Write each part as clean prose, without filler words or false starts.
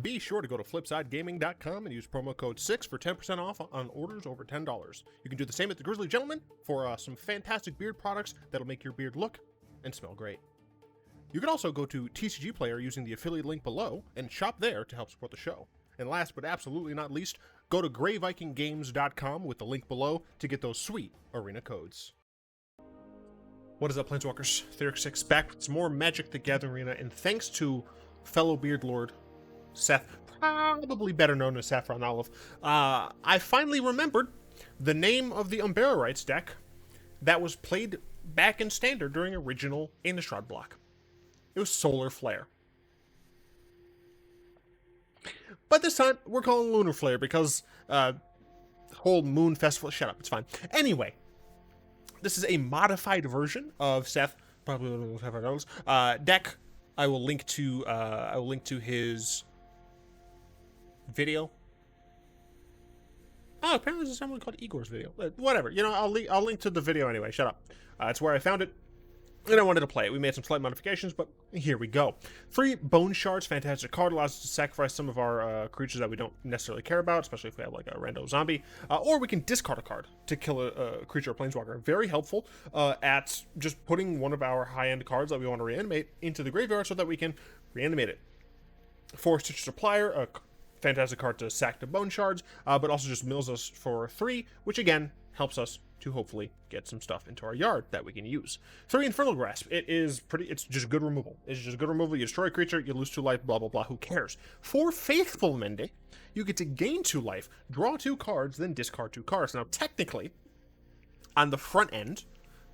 Be sure to go to flipsidegaming.com and use promo code 6 for 10% off on orders over $10. You can do the same at the Grizzly Gentleman for some fantastic beard products that'll make your beard look and smell great. You can also go to TCG Player using the affiliate link below and shop there to help support the show. And last but absolutely not least, go to greyvikinggames.com with the link below to get those sweet arena codes. What is up, Planeswalkers? Theorix6 back with some more Magic the Gathering Arena, and thanks to fellow Beard Lord Seth, probably better known as Saffron Olive, I finally remembered the name of the Unburial Rites deck that was played back in Standard during original Innistrad block. It was Solar Flare. But this time, we're calling Lunar Flare because whole Moon Festival... Shut up, it's fine. Anyway, this is a modified version of Seth, probably deck. I will link to his video. Oh, apparently there's someone called Igor's video. Whatever, you know, I'll link to the video anyway. Shut up. It's where I found it, and I wanted to play it. We made some slight modifications, but here we go. 3 Bone Shards, fantastic card, allows us to sacrifice some of our creatures that we don't necessarily care about, especially if we have like a rando zombie, or we can discard a card to kill a creature or planeswalker. Very helpful at just putting one of our high-end cards that we want to reanimate into the graveyard so that we can reanimate it. 4 Stitcher Supplier, a fantastic card to sack the Bone Shards, but also just mills us for 3, which again helps us to hopefully get some stuff into our yard that we can use. 3 Infernal Grasp. It's just good removal. It's just good removal. You destroy a creature, you lose 2 life, blah, blah, blah. Who cares? 4 Faithful Mending. You get to gain 2 life, draw 2 cards, then discard 2 cards. Now, technically, on the front end,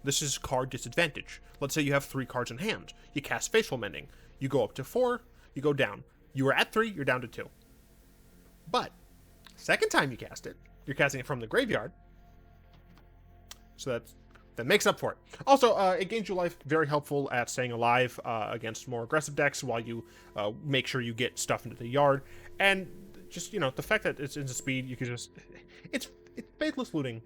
this is card disadvantage. Let's say you have 3 cards in hand. You cast Faithful Mending. You go up to 4, you go down. You were at 3, you're down to 2. But, second time you cast it, you're casting it from the graveyard, so that makes up for it. Also, it gains you life, very helpful at staying alive against more aggressive decks while you make sure you get stuff into the yard. And just, you know, the fact that it's instant speed, you can just... It's Faithless Looting,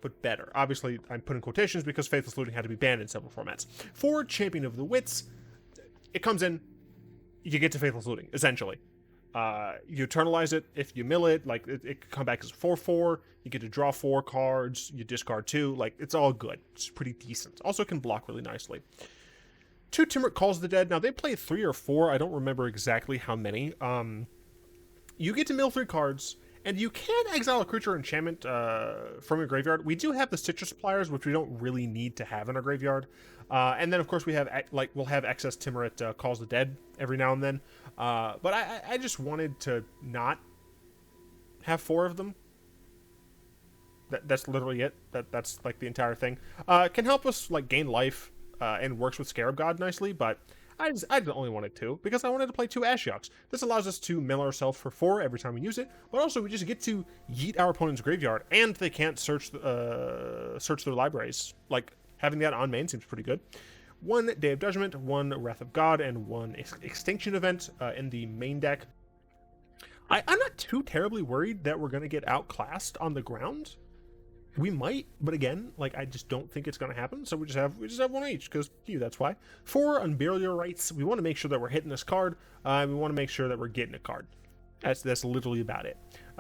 but better. Obviously, I'm putting quotations because Faithless Looting had to be banned in several formats. 4 Champion of the Wits, it comes in, you get to Faithless Looting, essentially. You eternalize it. If you mill it, like it can come back as 4/4. You get to draw 4 cards. You discard 2. Like, it's all good. It's pretty decent. Also, it can block really nicely. 2 Tymaret Calls the Dead. Now, they play 3 or 4. I don't remember exactly how many. You get to mill 3 cards, and you can exile a creature or enchantment from your graveyard. We do have the Stitcher Suppliers, which we don't really need to have in our graveyard. And then, of course, we'll have excess Tymaret Calls the Dead every now and then. But I just wanted to not have 4 of them. That's literally it. That's like the entire thing. Can help us like gain life and works with Scarab God nicely, but I only wanted 2 because I wanted to play 2 Ashioks. This allows us to mill ourselves for 4 every time we use it, but also we just get to yeet our opponent's graveyard, and they can't search their libraries. Like, having that on main seems pretty good. 1 Day of Judgment, 1 Wrath of God, and 1 Extinction Event in the main deck. I'm not too terribly worried that we're going to get outclassed on the ground. We might, but again, like, I just don't think it's going to happen. So we just have 1 each because that's why. 4 Unburial Rites. We want to make sure that we're hitting this card. We want to make sure that we're getting a card. That's literally about it.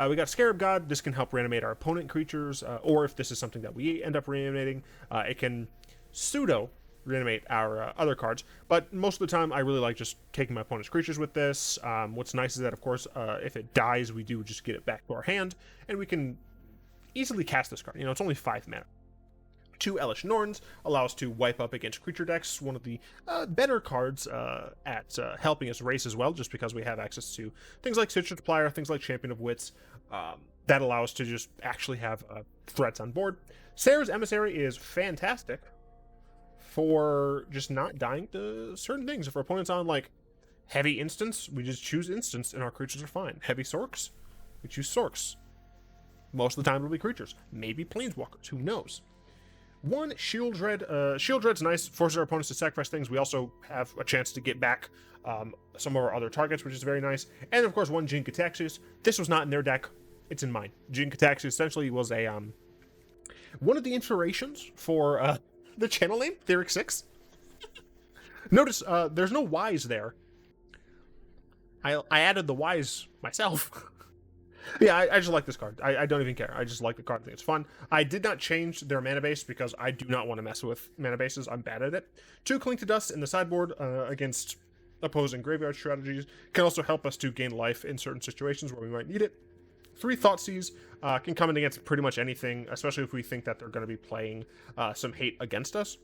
We got Scarab God. This can help reanimate our opponent creatures, or if this is something that we end up reanimating, it can pseudo reanimate our other cards. But most of the time, I really like just taking my opponent's creatures with this. What's nice is that, of course, if it dies, we do just get it back to our hand, and we can easily cast this card. You know, it's only 5 mana. 2 Elesh Norns allow us to wipe up against creature decks. One of the better cards at helping us race as well, just because we have access to things like Stitcher Supplier, things like Champion of Wits, that allow us to just actually have threats on board. Serra's Emissary is fantastic for just not dying to certain things. If our opponent's on, like, heavy instance, we just choose instance and our creatures are fine. Heavy Sorks, we choose Sorks. Most of the time it'll be creatures. Maybe planeswalkers, who knows? 1 Sheoldred. Sheoldred's nice, forces our opponents to sacrifice things. We also have a chance to get back some of our other targets, which is very nice. And of course, 1 Jin-Gitaxias. This was not in their deck, it's in mine. Jin-Gitaxias essentially was a one of the inspirations for the channel name, Theorix6. Notice there's no Y's there. I added the Wise myself. Yeah, I just like this card. I don't even care. I just like the card. I think it's fun. I did not change their mana base because I do not want to mess with mana bases. I'm bad at it. 2 Cling to Dust in the sideboard against opposing graveyard strategies can also help us to gain life in certain situations where we might need it. 3 Thoughtseize can come in against pretty much anything, especially if we think that they're going to be playing some hate against us.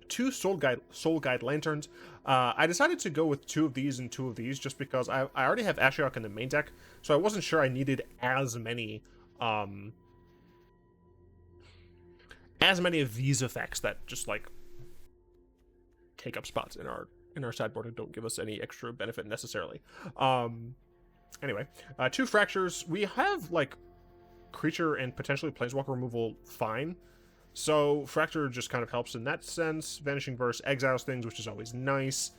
2 Soul Guide Lanterns. I decided to go with 2 of these and 2 of these just because I already have Ashiok in the main deck, so I wasn't sure I needed as many of these effects that just like take up spots in our sideboard and don't give us any extra benefit necessarily. Anyway, 2 Fractures. We have like creature and potentially planeswalker removal fine. So Fracture just kind of helps in that sense. Vanishing Verse exiles things, which is always nice.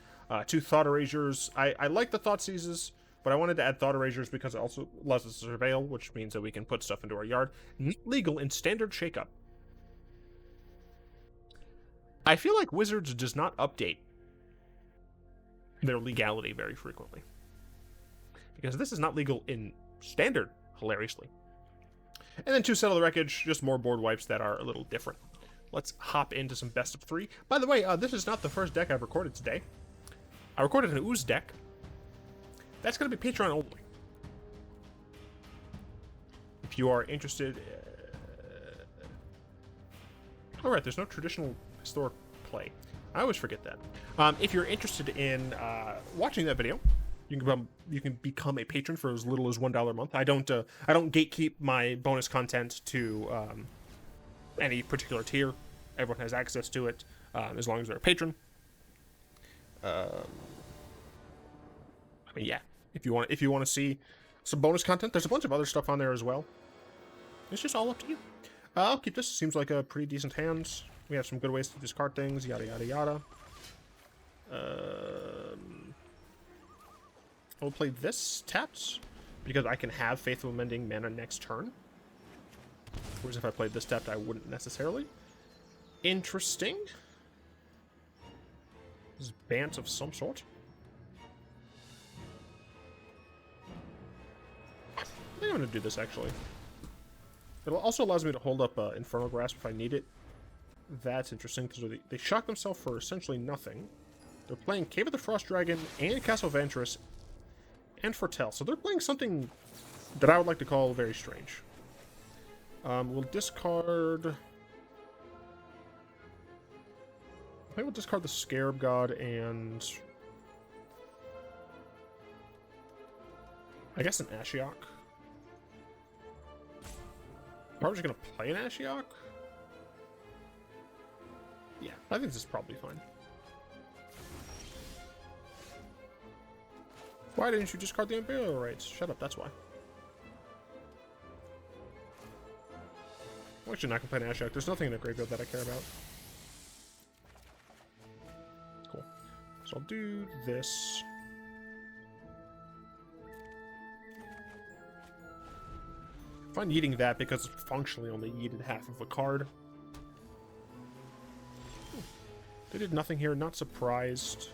2 Thought Erasures. I like the Thought Seizes, but I wanted to add Thought Erasures because it also allows us to surveil, which means that we can put stuff into our yard. Not legal in Standard Shakeup. I feel like Wizards does not update their legality very frequently, because this is not legal in Standard, hilariously. And then 2 Settle the Wreckage, just more board wipes that are a little different. Let's hop into some best of 3. By the way, this is not the first deck I've recorded today. I recorded an Ooze deck. That's going to be Patreon only. If you are interested... Alright, there's no traditional historic play. I always forget that. If you're interested in watching that video, you can become a patron for as little as $1 a month. I don't gatekeep my bonus content to any particular tier. Everyone has access to it as long as they're a patron. I mean, yeah. If you want to see some bonus content, there's a bunch of other stuff on there as well. It's just all up to you. I'll keep this. Seems like a pretty decent hand. We have some good ways to discard things. Yada yada yada. I'll play this tapped because I can have Faithful Mending mana next turn. Whereas if I played this tapped, I wouldn't necessarily. Interesting. This is Bant of some sort. I think I'm going to do this, actually. It also allows me to hold up Infernal Grasp if I need it. That's interesting, because they shock themselves for essentially nothing. They're playing Cave of the Frost Dragon and Castle Ventress and Foretell. So they're playing something that I would like to call very strange. We'll discard... I think we'll discard the Scarab God and... I guess an Ashiok. Probably just going to play an Ashiok? Yeah, I think this is probably fine. Why didn't you discard the Unburial Rites? Shut up, that's why. I'm actually not going to play an Ashiok. There's nothing in the graveyard that I care about. Cool. So I'll do this. If I'm needing that because it's functionally only needed half of a card. They did nothing here, not surprised.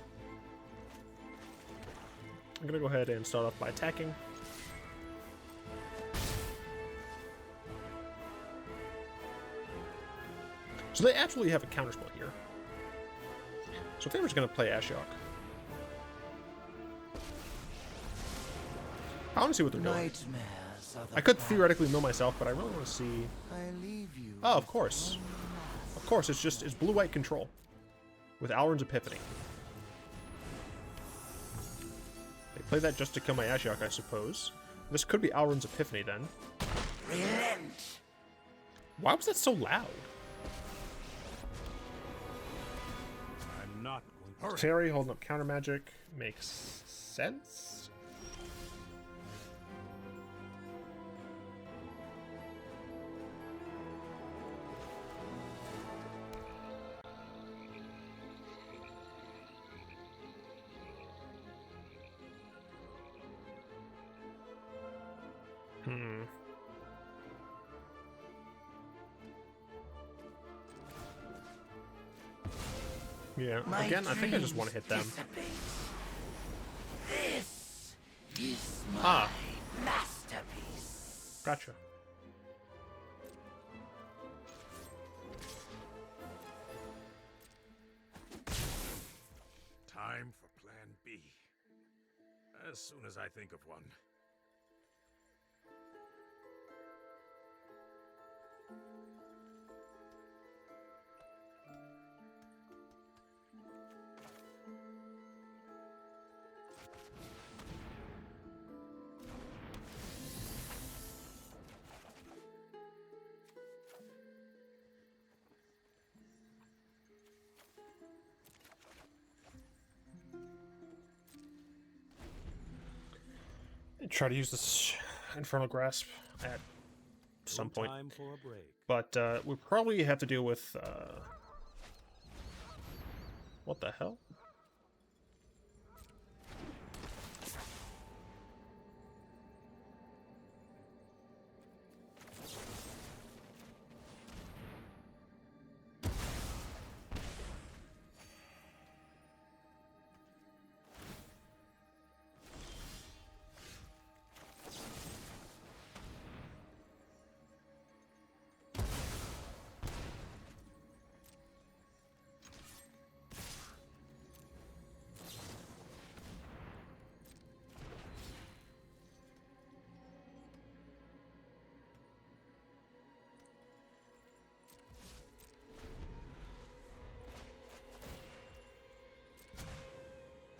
I'm gonna go ahead and start off by attacking. So they absolutely have a counterspell here. So I think we're just gonna play Ashiok. I want to see what they're doing. I could theoretically mill myself, but I really want to see... Oh, of course. Of course, it's blue-white control. With Alrund's Epiphany. They play that just to kill my Ashiok, I suppose. This could be Alrund's Epiphany, then. Relent. Why was that so loud? I'm not going to... Terry holding up counter magic makes sense. Yeah, again, I think I just want to hit them. This is my masterpiece. Gotcha. Time for Plan B. As soon as I think of one. Try to use this Infernal Grasp at some point. Time for a break. But we probably have to deal with what the hell?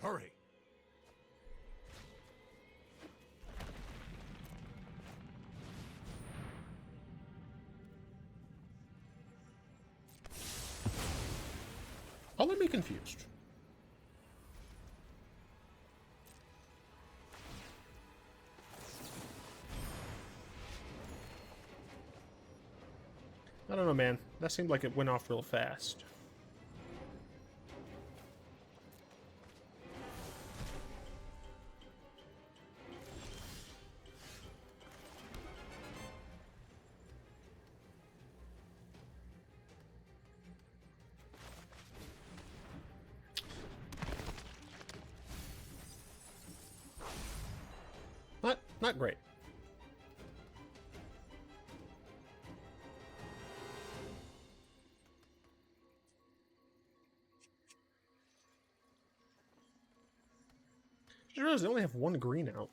Hurry! I'll let me confused. I don't know, man. That seemed like it went off real fast. Not great. I just realized they only have one green out.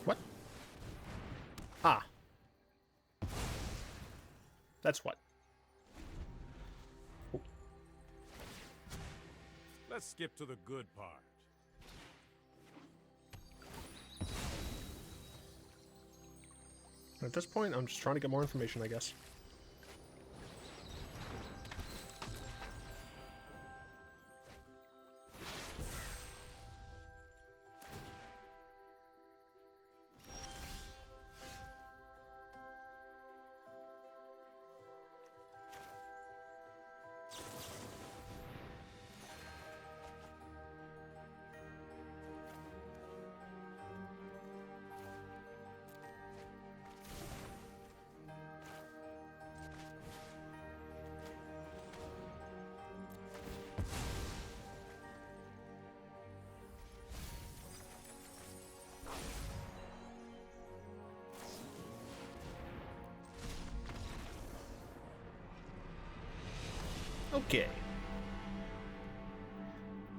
What? Ah. That's what. Oh. Let's skip to the good part. At this point, I'm just trying to get more information, I guess. Okay.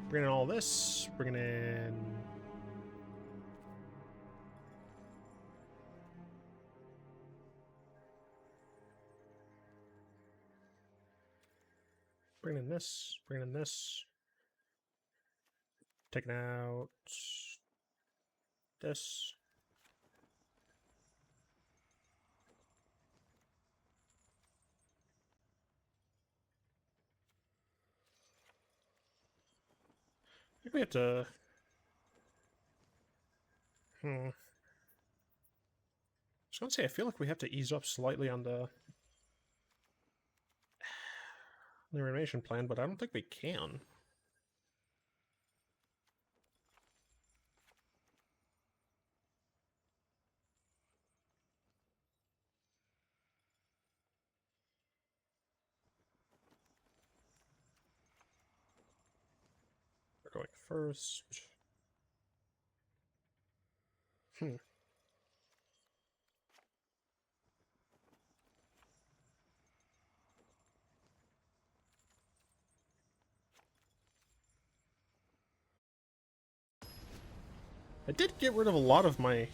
Bringing in all this. Bringing in... Bringing in this. Bringing in this. Taking out... this. I think we have to... I was going to say, I feel like we have to ease up slightly on the reanimation plan, but I don't think we can. going first. I did get rid of a lot of my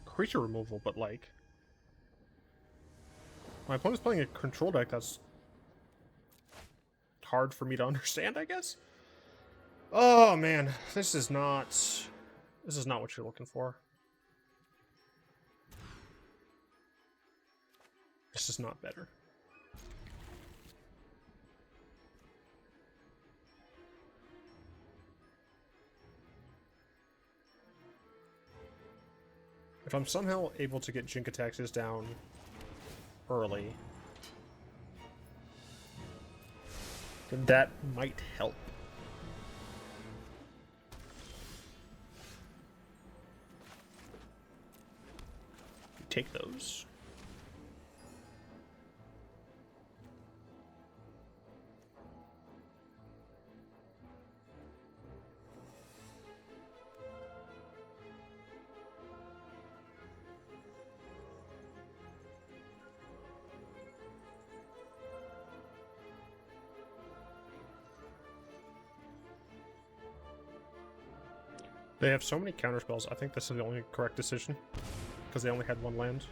creature removal, but like... my opponent's playing a control deck that's hard for me to understand, I guess? Oh man, this is not what you're looking for. This is not better. If I'm somehow able to get Jin-Gitaxias down early, then that might help. Take those. They have so many counterspells. I think this is the only correct decision, because they only had one land.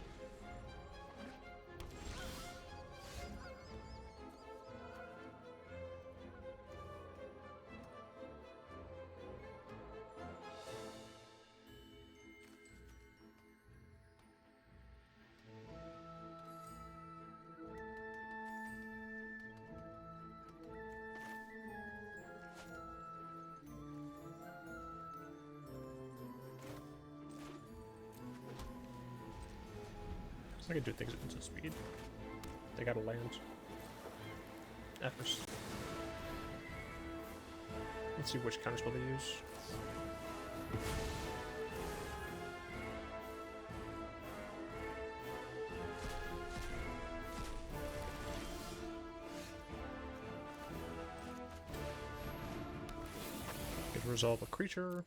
I can do things at instant speed. They gotta land. Efforts. Let's see which counterspell they use. Could resolve a creature.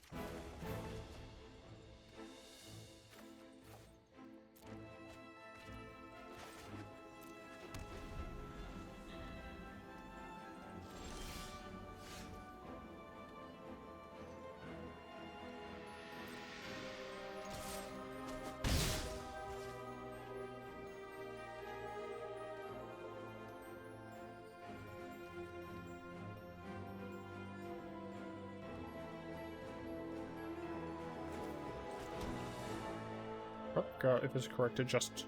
If it's correct to just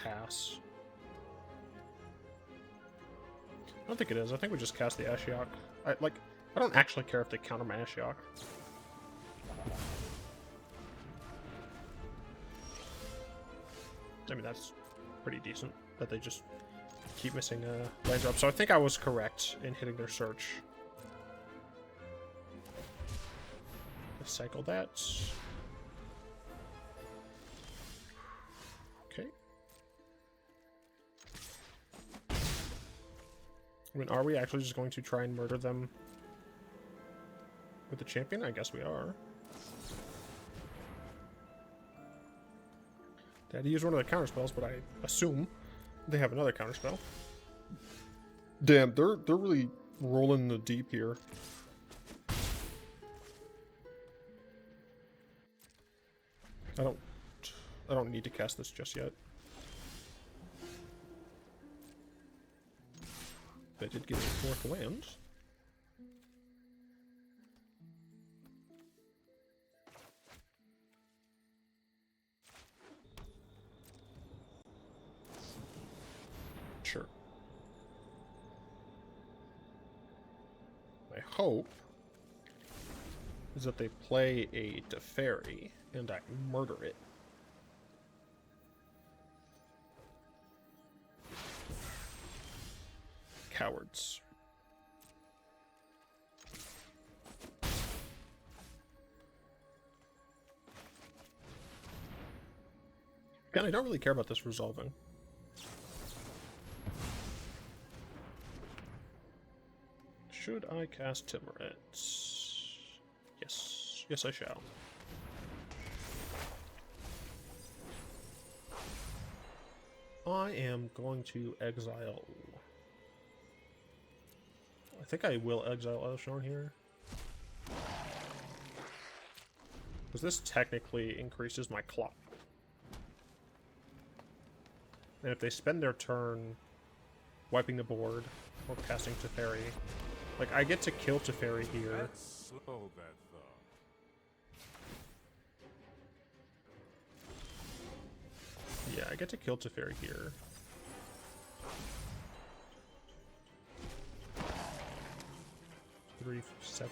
pass. I don't think it is. I think we just cast the Ashiok. I don't actually care if they counter my Ashiok. I mean, that's pretty decent that they just keep missing land drop. So I think I was correct in hitting their search. Let's cycle that. Okay. I mean, are we actually just going to try and murder them with the champion? I guess we are. They had to use one of the counterspells, but I assume they have another counterspell. Damn, they're really rolling the deep here. I don't need to cast this just yet. They did get a fourth land. Sure. My hope is that they play a Teferi and I murder it. Cowards. Again, I don't really care about this resolving. Should I cast Tymaret? Yes. Yes, I shall. I am going to exile. I think I will exile Elesh here. Because this technically increases my clock. And if they spend their turn wiping the board or casting Teferi, like, I get to kill Teferi here. Let's slow that thought. Yeah, I get to kill Teferi here. Three, 7.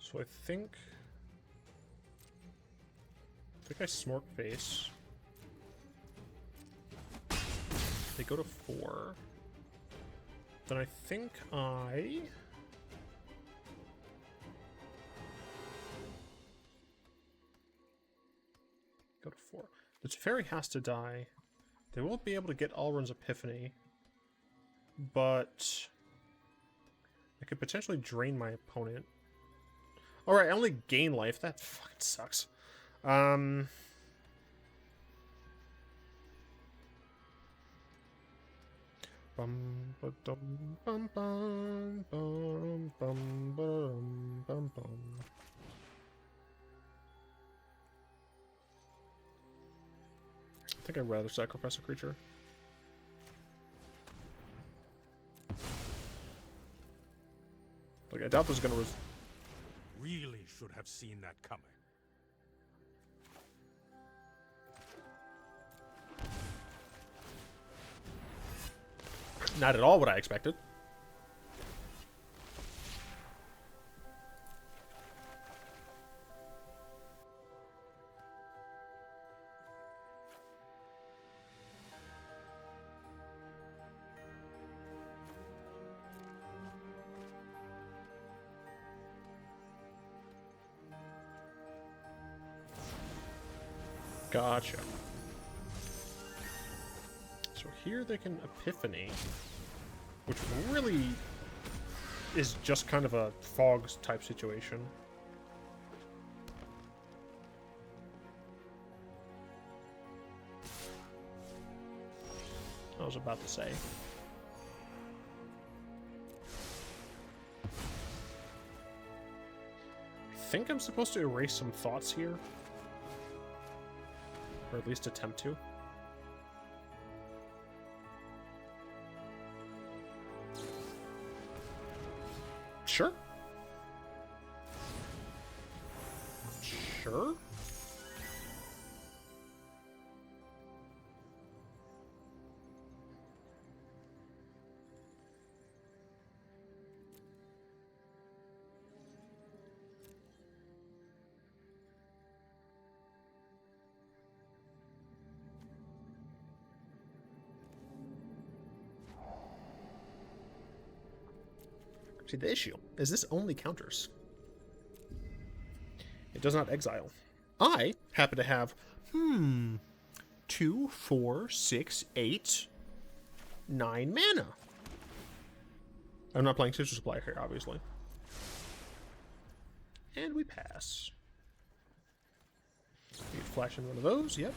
So I think I smork face. They go to 4. Then I think I go to 4. The Teferi has to die. They won't be able to get Alrund's Epiphany, but I could potentially drain my opponent. Alright, I only gain life. That fucking sucks. Bum ba dum bum bum bum bum bum bum bum. I think I'd rather sacrifice a creature. Like, I doubt this is gonna Really should have seen that coming. not at all what I expected. Gotcha. So here they can Epiphany, which really is just kind of a fog type situation. I was about to say. I think I'm supposed to erase some thoughts here. Or at least attempt to. Sure. Sure. See, the issue is this only counters. It does not exile. I happen to have 2, 4, 6, 8, 9 mana. I'm not playing Sister Supplier here, obviously. And we pass. We can flash in one of those, yep.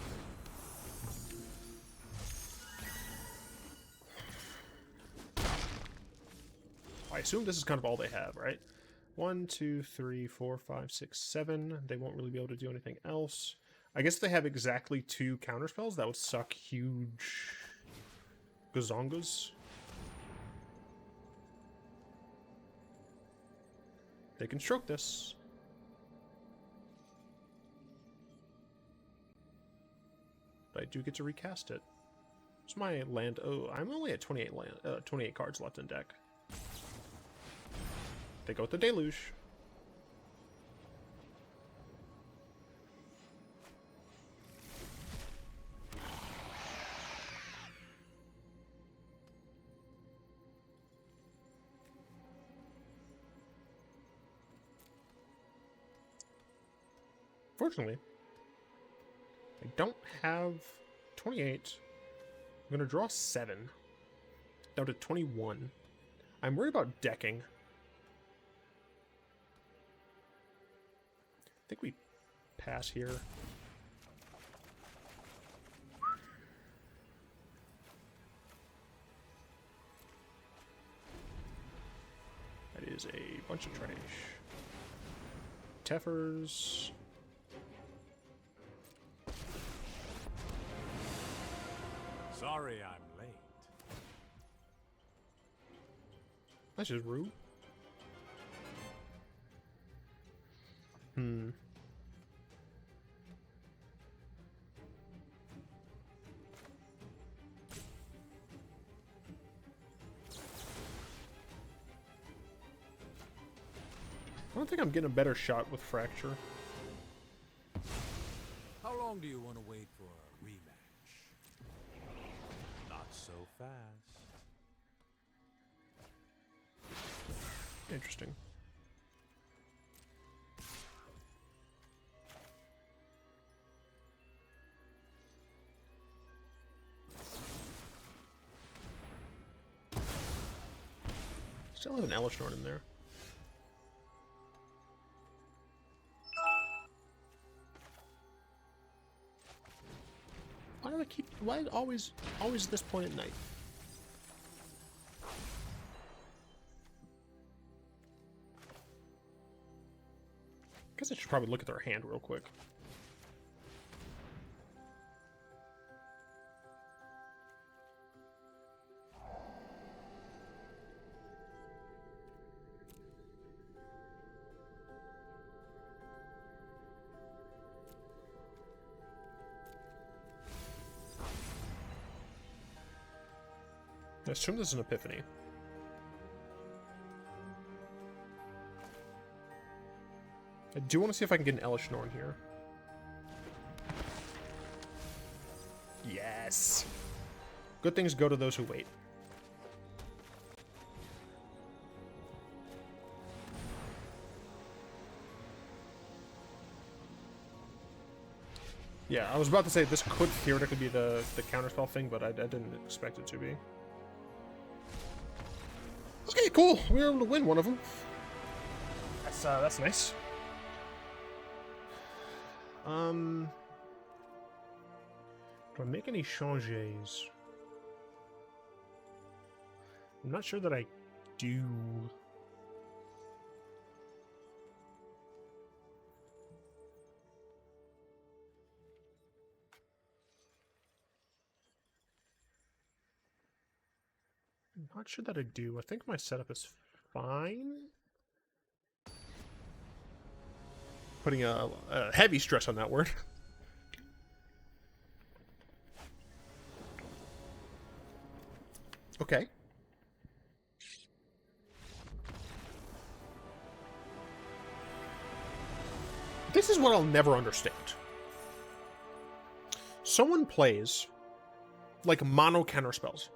I assume this is kind of all they have, right? 1, 2, 3, 4, 5, 6, 7. They won't really be able to do anything else. I guess if they have exactly 2 counterspells, that would suck huge gazongas. They can stroke this. But I do get to recast it. What's my land? Oh, I'm only at 28 cards left in deck. They go with the Deluge. Fortunately, I don't have 28. I'm going to draw 7. Down to 21. I'm worried about decking. I think we pass here. That is a bunch of trash. Teffers. Sorry I'm late. That's just rude. I don't think I'm getting a better shot with Fracture. How long do you want to wait for a rematch? Not so fast. Interesting. Still have an Elesh Norn in there. Why do I keep? Why always at this point at night? Guess I should probably look at their hand real quick. I assume this is an Epiphany. I do want to see if I can get an Elesh Norn here. Yes! Good things go to those who wait. Yeah, I was about to say this could theoretically be the counterspell thing, but I didn't expect it to be. Okay, cool. We were able to win one of them. That's nice. Do I make any changes? I'm not sure that I do. I'm not sure that I do. I think my setup is fine. Putting a heavy stress on that word. Okay. This is what I'll never understand. Someone plays like mono counter spells.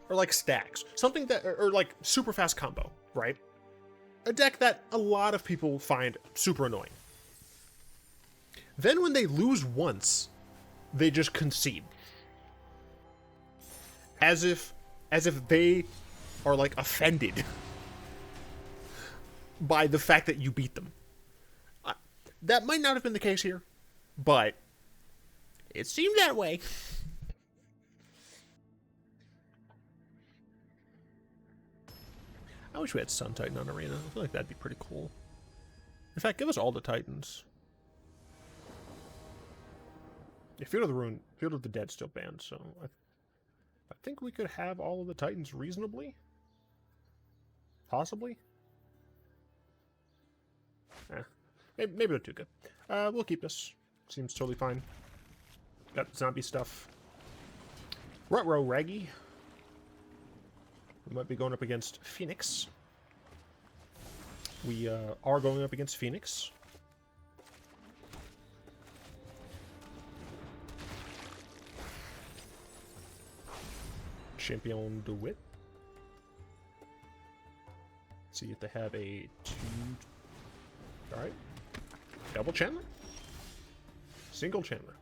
Or like stacks. Something that, or like super fast combo, right? A deck that a lot of people find super annoying. Then when they lose once, they just concede. As if they are like offended by the fact that you beat them. That might not have been the case here, but it seemed that way. I wish we had Sun Titan on Arena. I feel like that'd be pretty cool. In fact, give us all the Titans. Yeah, Field of the Ruin, Field of the Dead still banned, so I think we could have all of the Titans reasonably. Possibly. Maybe they're too good. We'll keep this. Seems totally fine. Got zombie stuff. Ruh-roh Raggy. We might be going up against Phoenix. We are going up against Phoenix. Champion of Wits. See if they have a 2. Alright. Double Chandler? Single Chandler.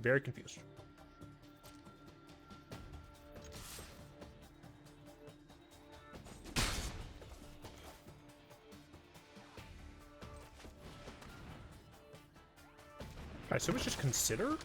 Very confused. I assume it's just consider?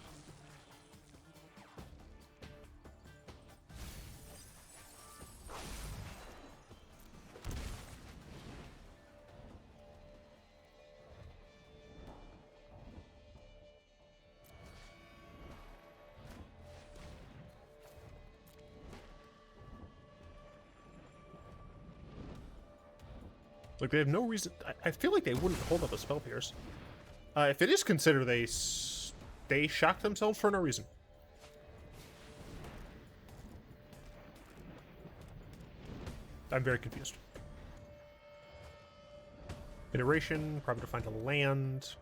Like, they have no reason... I feel like they wouldn't hold up a Spell Pierce. If it is consider, they shock themselves for no reason. I'm very confused. Iteration, probably to find a land.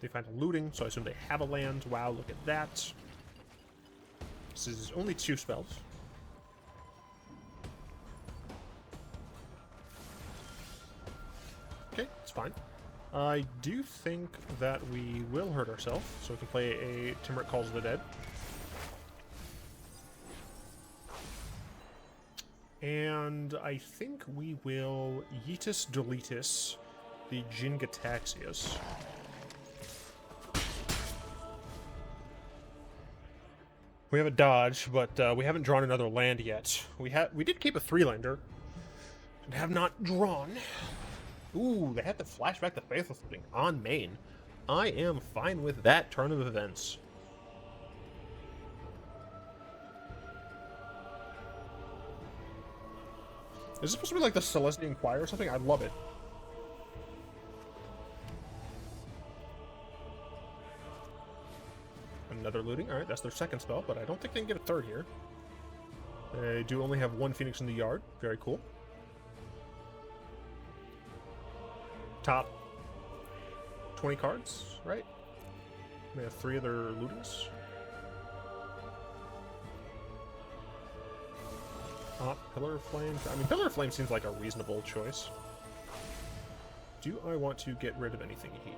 They find a looting, so I assume they have a land. Wow, look at that. This is only 2 spells. Okay, it's fine. I do think that we will hurt ourselves, so we can play a Temple Calls of the Dead. And I think we will Yeetus Deletus the Jin-Gitaxias. We have a dodge, but we haven't drawn another land yet. We did keep a 3-lander, and have not drawn. Ooh, they had to flashback the Faithful Mending on main. I am fine with that turn of events. Is this supposed to be like the Celestian Choir or something? I love it. Another looting. Alright, that's their second spell, but I don't think they can get a third here. They do only have 1 Phoenix in the yard. Very cool. Top 20 cards, right? They have 3 other lootings. Pillar of Flame. I mean, Pillar of Flame seems like a reasonable choice. Do I want to get rid of anything here?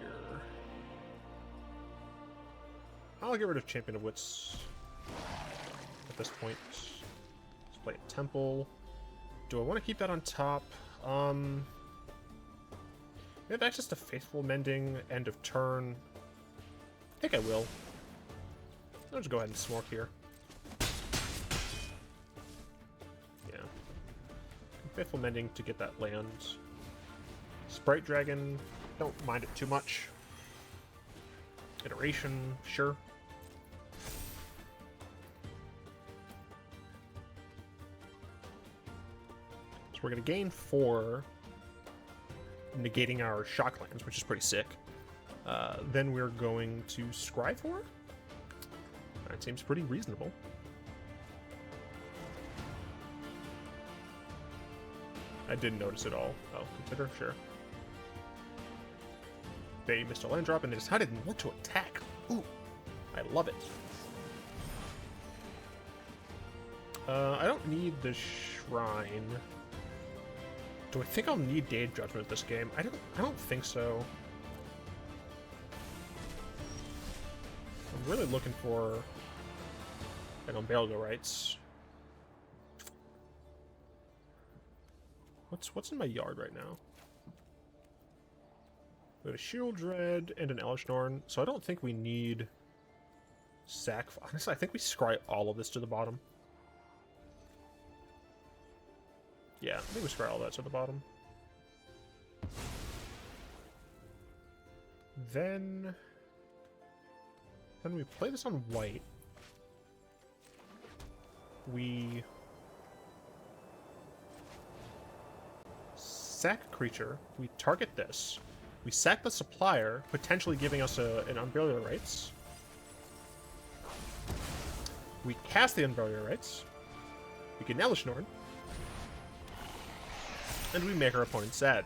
I'll get rid of Champion of Wits at this point. Let's play a Temple. Do I want to keep that on top? We have access to Faithful Mending, end of turn. I think I will. I'll just go ahead and Smork here. Yeah. Faithful Mending to get that land. Sprite Dragon, don't mind it too much. Iteration, sure. So we're going to gain 4, negating our shock lands, which is pretty sick. Then we're going to scry 4. That seems pretty reasonable. I didn't notice it all. Oh, consider? Sure. They missed a land drop and they decided not to attack. Ooh, I love it. I don't need the shrine. Do I think I'll need Dade Judgment this game? I don't think so. I'm really looking for an Unburial Rites. What's in my yard right now? We have a Sheoldred and an Elesh Norn, so I don't think we need sack. Honestly, I think we scry all of this to the bottom. Yeah, I think we scry all that to the bottom. Then we play this on white. We sack a creature. We target this. We sack the Supplier, potentially giving us an Unburial Rites. We cast the Unburial Rites. We get an Elesh Norn. And we make our opponent sad.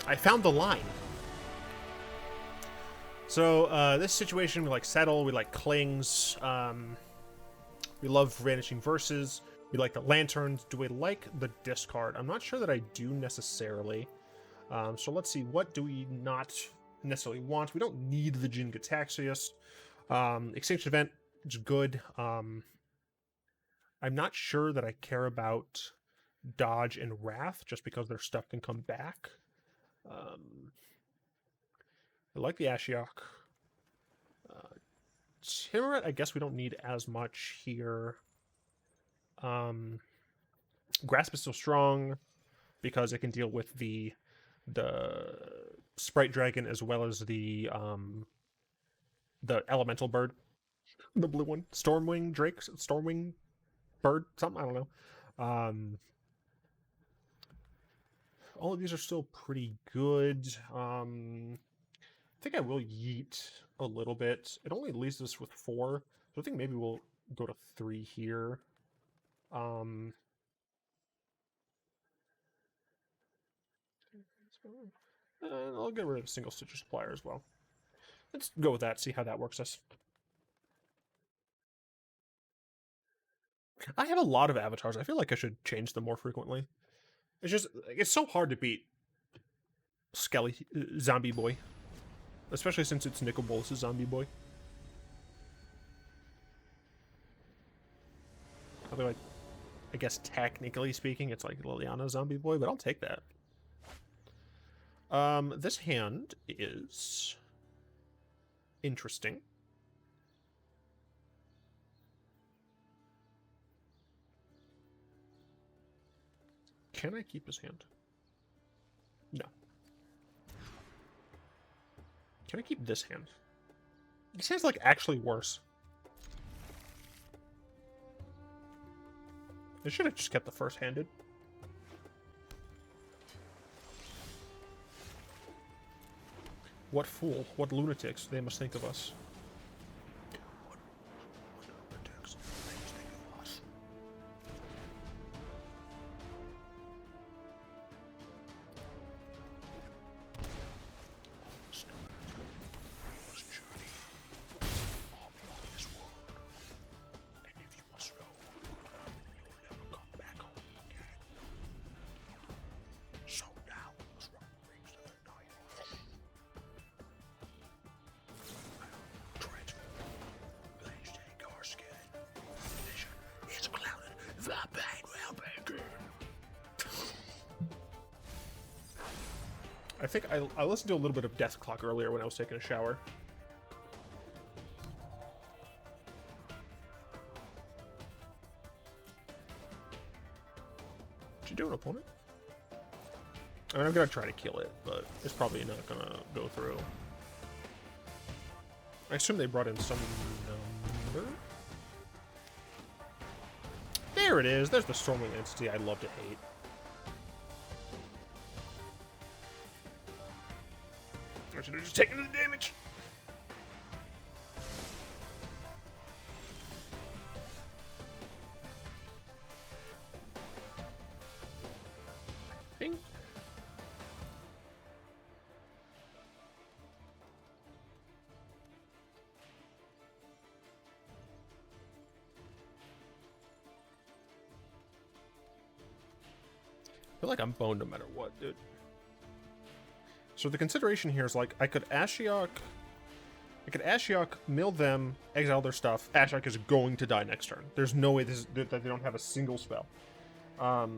I found the line. So, this situation, we like Settle, we like Clings, we love Vanishing Verses, we like the Lanterns. Do we like the discard? I'm not sure that I do necessarily. So let's see, what do we not necessarily want? We don't need the Jin-Gitaxias. Extinction Event is good. I'm not sure that I care about dodge and wrath, just because their stuff can come back. I like the Ashiok. Tymaret, I guess we don't need as much here. Grasp is still strong because it can deal with the Sprite Dragon as well as the elemental bird, the blue one, Stormwing Drake, Stormwing bird, something, I don't know. All of these are still pretty good. I think I will yeet a little bit. It only leaves us with 4, so I think maybe we'll go to 3 here. And I'll get rid of Single Stitcher Supplier as well. Let's go with that, see how that works us. I have a lot of avatars. I feel like I should change them more frequently. It's just, it's so hard to beat Skelly Zombie Boy. Especially since it's Nicol Bolas' Zombie Boy. Although I guess technically speaking, it's like Liliana Zombie Boy, but I'll take that. This hand is interesting. Can I keep his hand? No. Can I keep this hand? This hand's like actually worse. I should have just kept the first-handed. What fool, what lunatics they must think of us. What lunatics they must think of us. I think I listened to a little bit of Death Clock earlier when I was taking a shower. Did you do an opponent? I mean, I'm gonna try to kill it, but it's probably not gonna go through. I assume they brought in some number. There it is. There's the Stormwing entity I love to hate. I should have just taken the damage. Bing. I feel like I'm boned no matter what, dude. So the consideration here is like I could Ashiok, mill them, exile their stuff. Ashiok is going to die next turn. There's no way that they don't have a single spell. Or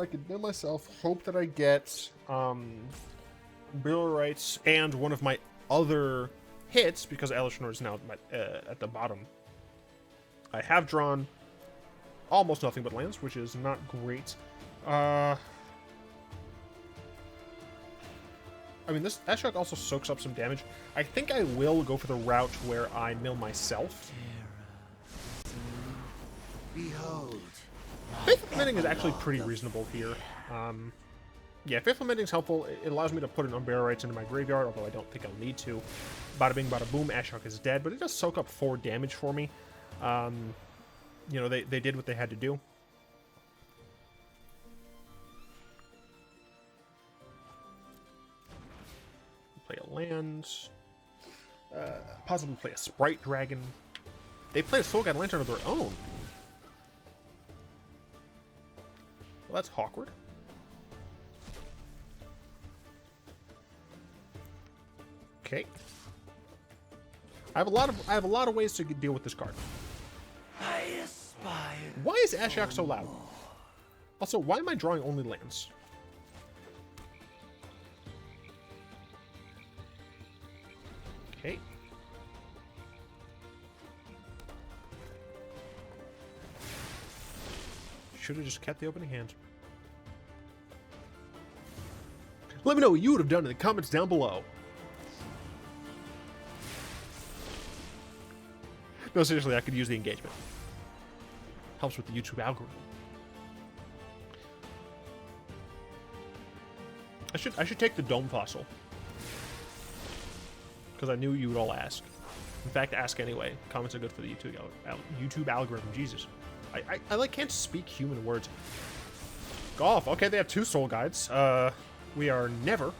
I could mill myself, hope that I get Unburial Rites and one of my other hits, because Elesh is now at the bottom. I have drawn almost nothing but lands, which is not great. I mean, this Ashiok also soaks up some damage. I think I will go for the route where I mill myself. Behold. Faithful Mending is actually pretty reasonable here. Yeah, Faithful Mending is helpful. It allows me to put an Unburial Rites into my graveyard, although I don't think I'll need to. Bada bing, bada boom, Ashiok is dead, but it does soak up 4 damage for me. You know, they did what they had to do. Play a land. Possibly play a Sprite Dragon. They played a Soul Guide Lantern of their own. Well, that's awkward. Okay. I have a lot of ways to deal with this card. I aspire. Why is Ashiok so loud? Also, why am I drawing only lands? Okay. Should have just kept the opening hand. Let me know what you would have done in the comments down below. No, seriously, I could use the engagement. Helps with the YouTube algorithm. I should take the dome fossil. Because I knew you would all ask. In fact, ask anyway. Comments are good for the YouTube algorithm. Jesus. I like can't speak human words. Golf. Okay, they have 2 soul guides. We are never,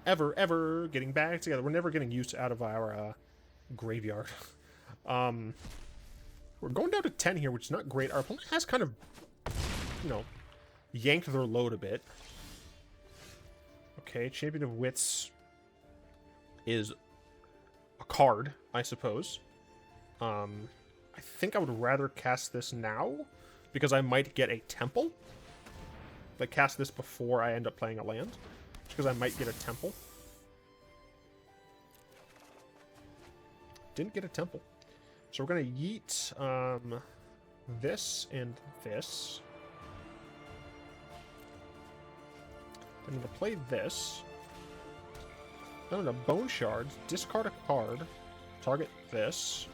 ever getting back together. We're never getting used out of our graveyard. We're going down to 10 here, which is not great. Our opponent has kind of, you know, yanked their load a bit. Okay, Champion of Wits is a card, I suppose. I think I would rather cast this now, because I might get a temple. If I cast this before I end up playing a land, just because I might get a temple. Didn't get a temple. So we're going to yeet this and this. I'm going to play this. I'm going to Bone Shards, discard a card, target this,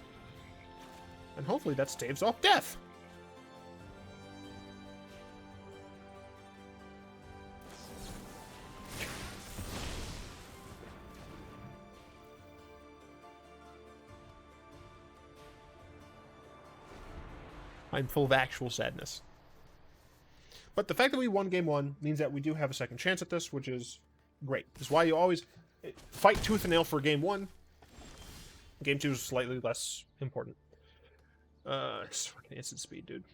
and hopefully that staves off death. I'm full of actual sadness. But the fact that we won game 1 means that we do have a second chance at this, which is great. It's why you always fight tooth and nail for game 1. Game 2 is slightly less important. It's fucking instant speed, dude.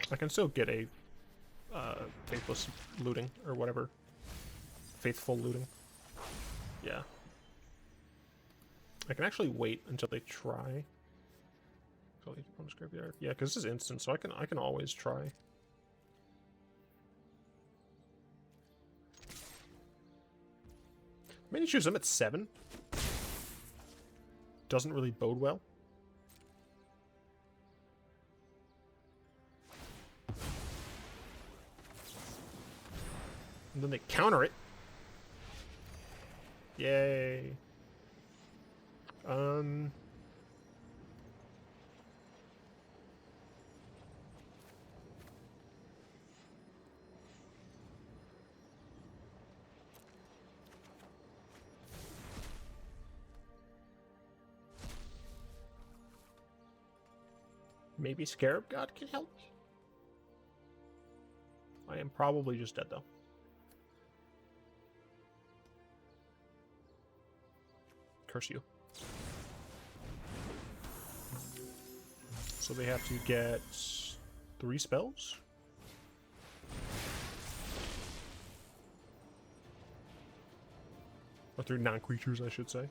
I can still get a faithless looting or whatever. Faithful looting. Yeah. I can actually wait until they try. Yeah, because this is instant, so I can always try. Many choose them at 7. Doesn't really bode well. And then they counter it. Yay. Maybe Scarab God can help? I am probably just dead, though. Curse you. So they have to get 3 spells? Or 3 non-creatures, I should say.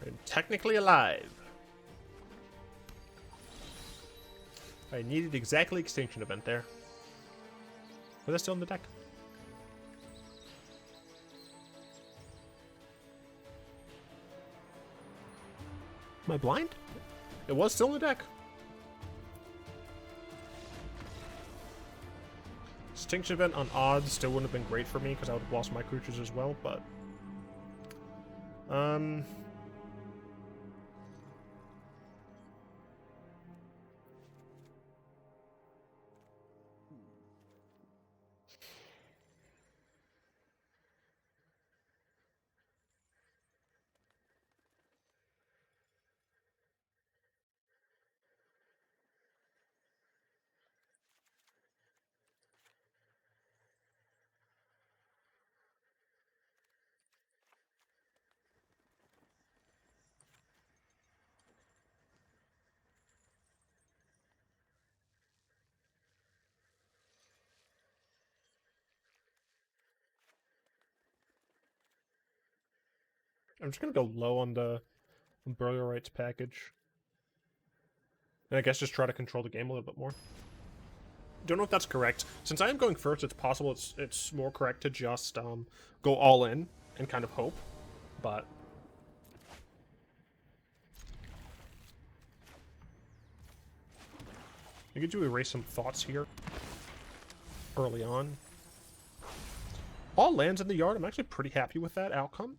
I'm technically alive. I needed exactly Extinction Event there. Was that still in the deck? Am I blind? It was still in the deck. Extinction Event on odds still wouldn't have been great for me because I would have lost my creatures as well, but... I'm just gonna go low on the Unburial Rites package. And I guess just try to control the game a little bit more. Don't know if that's correct. Since I am going first, it's possible it's more correct to just go all in and kind of hope. But I could do erase some thoughts here early on. All lands in the yard. I'm actually pretty happy with that outcome.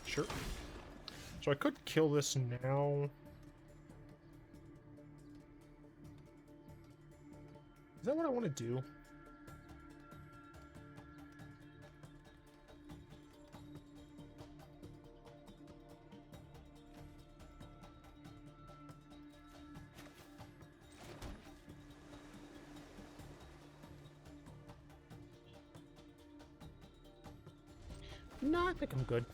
Sure. So I could kill this now. Is that what I want to do? No, I think I'm good.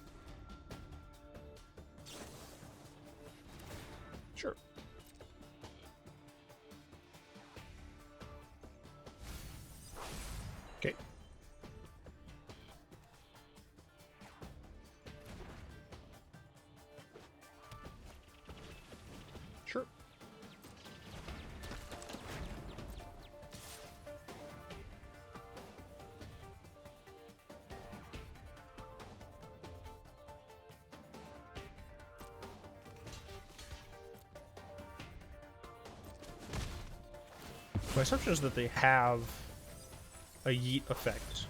Sure. Okay. Sure. My assumption is that they have a yeet effect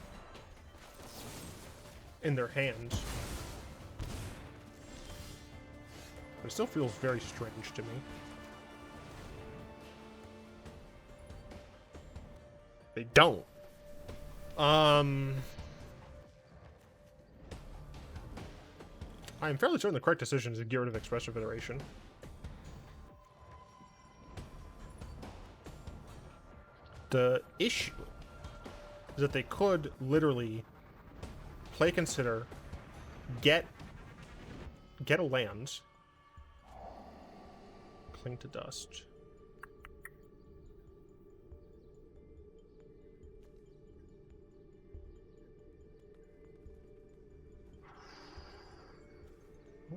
in their hand. But it still feels very strange to me. They don't. I'm fairly certain the correct decision is to get rid of Expressive Iteration. The issue is that they could literally play Consider, get a land, cling to dust.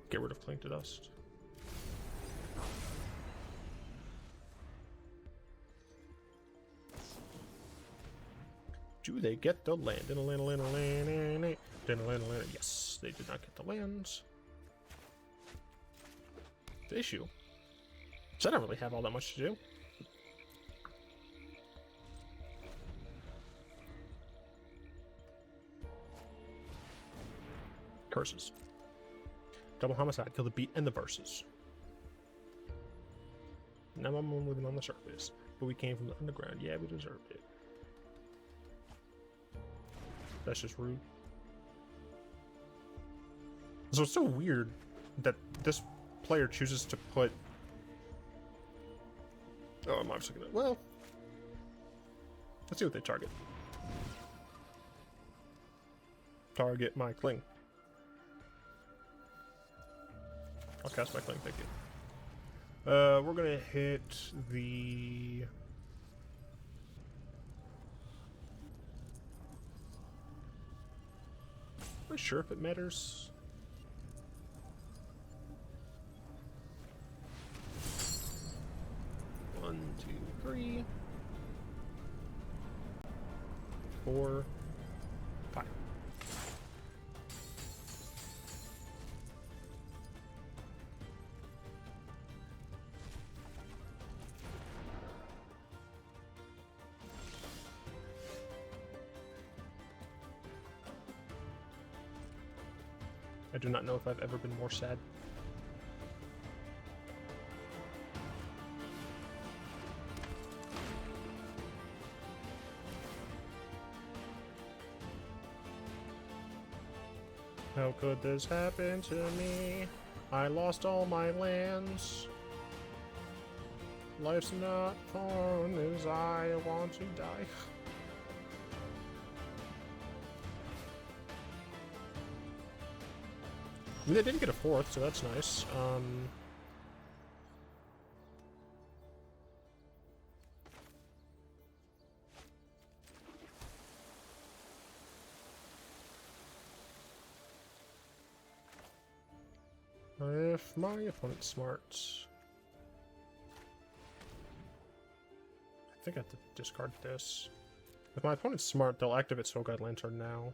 Get rid of cling to dust. Do they get the land? Yes, they did not get the lands. The issue is I don't really have all that much to do. Curses. Double homicide, kill the beat and the verses. Now I'm living on the surface, but we came from the underground. Yeah, we deserved it. That's just rude. So it's so weird that this player chooses to put... Oh, I'm obviously gonna... Well... Let's see what they target. Target my cling. I'll cast my cling, thank you. We're gonna hit the... Not sure if it matters. One, two, three, 4, 5. I do not know if I've ever been more sad. How could this happen to me? I lost all my lands. Life's not fun as I want to die. I mean, they didn't get a 4th, so that's nice. if my opponent's smart. I think I have to discard this. If my opponent's smart, they'll activate Soul Guide Lantern now.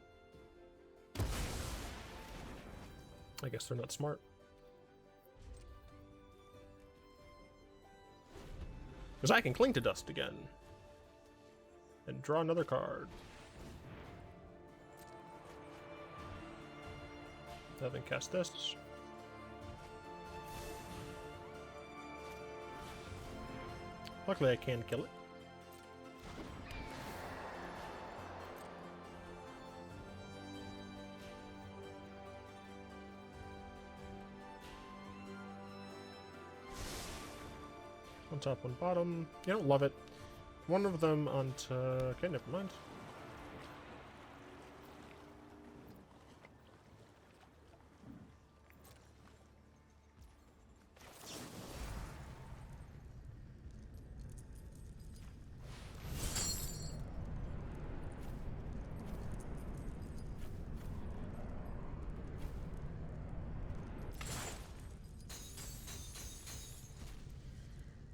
I guess they're not smart. Because I can Cling to Dust again. And draw another card. Haven't cast this. Luckily I can kill it. One top, one bottom. You don't love it. One of them onto... Okay, never mind.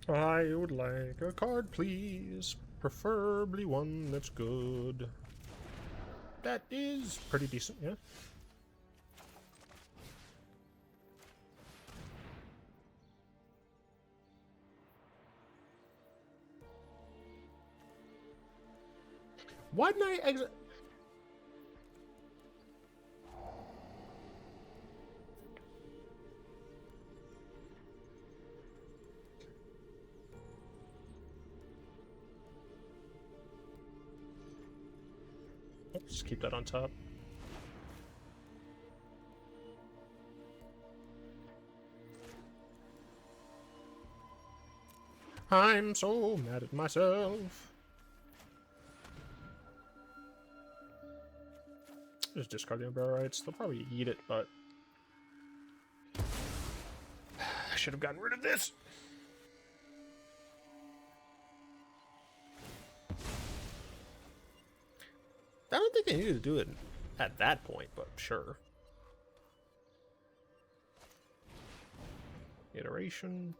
I would like a card, please. Preferably one that's good. That is pretty decent, yeah. Why didn't I exit? Just keep that on top. I'm so mad at myself. Just discard the Unburial Rites. They'll probably eat it, but I should have gotten rid of this. I don't think they needed to do it at that point, but sure. Iteration.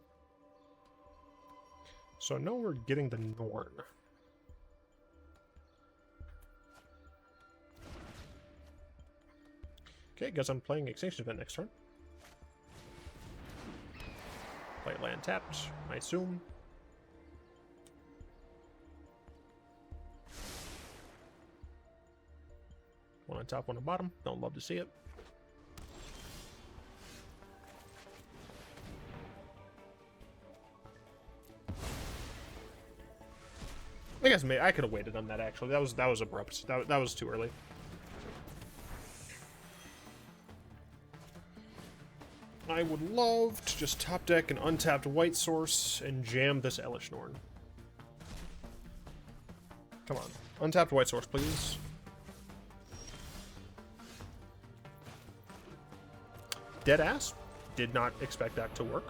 So now we're getting the Norn. Okay, guess I'm playing Extinction Event next turn. Play land tapped, I assume. One on top, one on bottom. Don't love to see it. I guess I could have waited on that. Actually, that was abrupt. That was too early. I would love to just top deck an untapped white source and jam this Elesh Norn. Come on, untapped white source, please. Deadass. Did not expect that to work.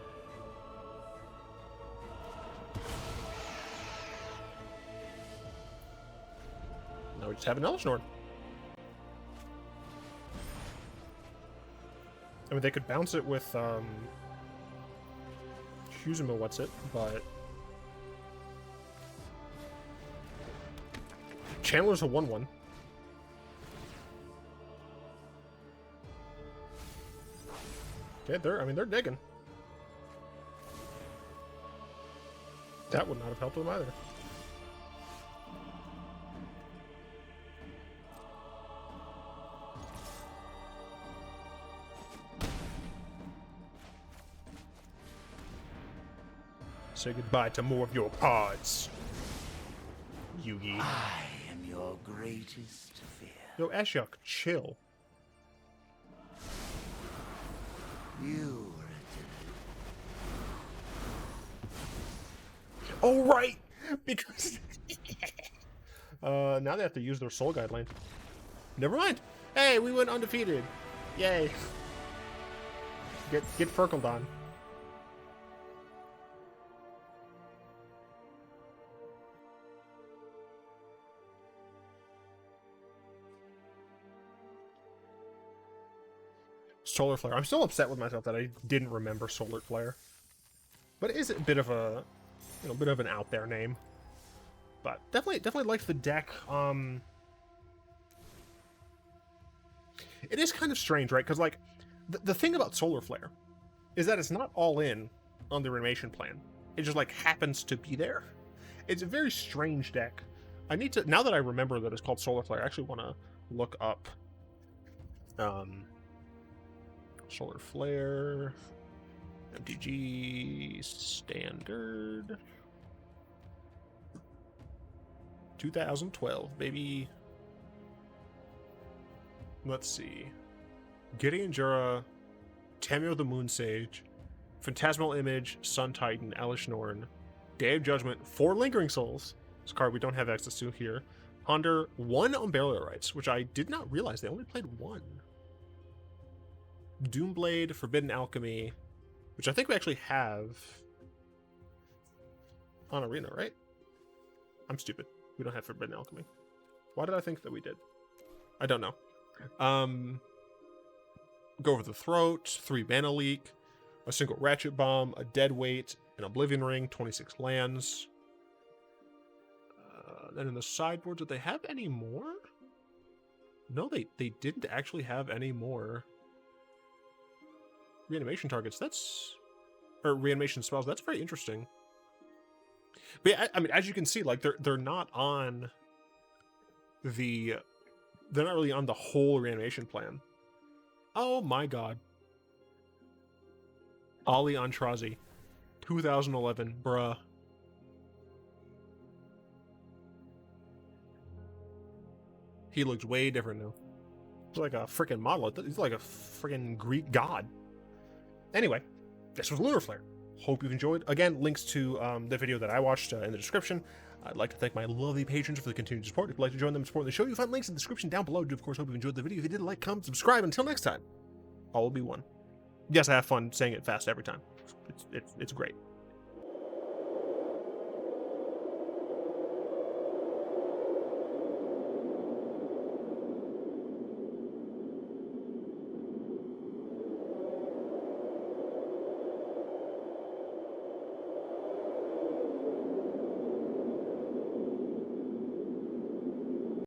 Now we just have an Elesh Norn. I mean, they could bounce it with, Huzuma, what's it, but... Chandler's a 1/1. Okay, they're digging. That would not have helped them either. Say goodbye to more of your pods, Yugi. I am your greatest fear. Yo, Ashiok, chill. You Oh, right! Because... now they have to use their Soul Guide Lane. Never mind! Hey, we went undefeated! Yay! Get Furkled on. Solar Flare. I'm still upset with myself that I didn't remember Solar Flare. But it is a bit of a, you know, bit of an out there name. But definitely liked the deck. It is kind of strange, right? Because like the thing about Solar Flare is that it's not all in on the Reanimation plan. It just like happens to be there. It's a very strange deck. I need to, now that I remember that it's called Solar Flare, I actually want to look up Solar Flare, MTG Standard 2012, baby. Let's see. Gideon Jura, Tamio the Moon Sage, Phantasmal Image, Sun Titan, Elesh Norn, Day of Judgment, 4 Lingering Souls. This card we don't have access to here. Ponder 1 Unburial Rites, which I did not realize they only played 1. Doomblade, Forbidden Alchemy, which I think we actually have on Arena, right? I'm stupid. We don't have Forbidden Alchemy. Why did I think that we did? I don't know. Go Over the Throat, 3 Mana Leak, a single Ratchet Bomb, a Deadweight, an Oblivion Ring, 26 lands. Then in the sideboard, did they have any more? No, they didn't actually have any more reanimation targets. Or reanimation spells. That's very interesting. But yeah, I mean, as you can see, like they're not on the, they're not really on the whole reanimation plan. Oh my god. Ali Antrazi, 2011, bruh. He looks way different now. He's like a freaking model. He's like a freaking Greek god. Anyway, this was Lunar Flare. Hope you've enjoyed. Again, links to the video that I watched in the description. I'd like to thank my lovely patrons for the continued support. If you'd like to join them and support the show, you'll find links in the description down below. I do, of course, hope you've enjoyed the video. If you did, like, comment, subscribe. Until next time, all will be one. Yes, I have fun saying it fast every time. It's great.